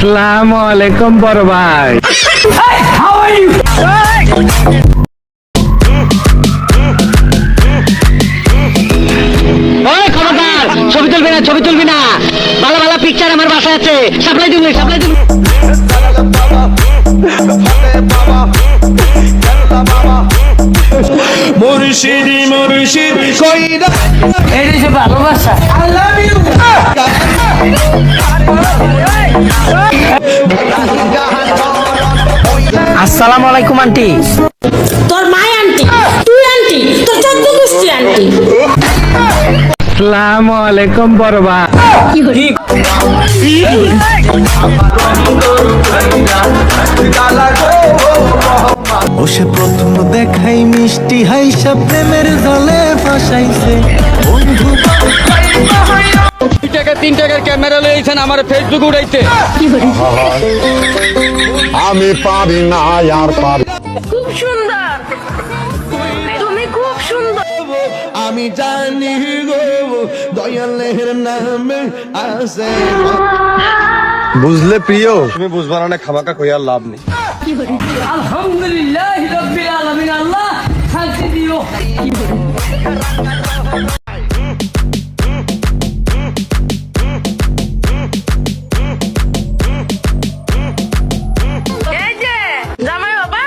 আসসালামু আলাইকুম বড় ভাই। ওই খবরদার, ছবি তুলবি না, ছবি তুলবি না। ভালো ভালো পিকচার আমার বাসায় আছে, সাপ্লাই দিবি, সাপ্লাই দিবি। মুর্শিদি মুর্শিদ কইরা এই যে ভালোবাসা। I love you. আসসালামু আলাইকুম আন্টি। তোর মাই আন্টি, তুই আন্টি, তোর চোদ্দ গোষ্ঠী আন্টি। আসসালামু আলাইকুম বড় ভাই। ও সে প্রথম দেখাই মিষ্টি হাইসা প্রেমের জলে ফাঁসাইছে বন্ধু। 2 টাকা 3 টাকার ক্যামেরা লইছেন আমার ফেসবুক উড়াইতে। আমি পারি না আর পারি। খুব সুন্দর, তুমি খুব সুন্দর। আমি জানি গো দয়ালের নামে আছে। বুঝলে প্রিয়, তুমি বুঝবা না, খামাকা কইয়ার লাভ নেই। আলহামদুলিল্লাহ রাব্বিল আলামিন, আল্লাহ শান্তি দিও। এই যে জামাই বাবা,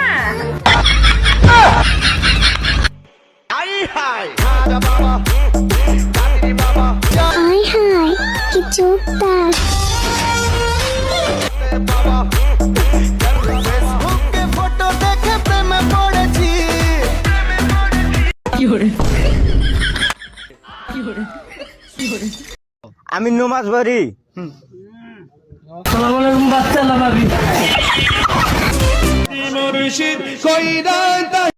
হাই হাই কি চোখটা ফেসবুকে ফটো দেখে প্রেমে পড়েছি। আমি নমাজ পড়ি। আসসালামু আলাইকুম বাচ্চা লাভাবি। মুর্শিদ কইরা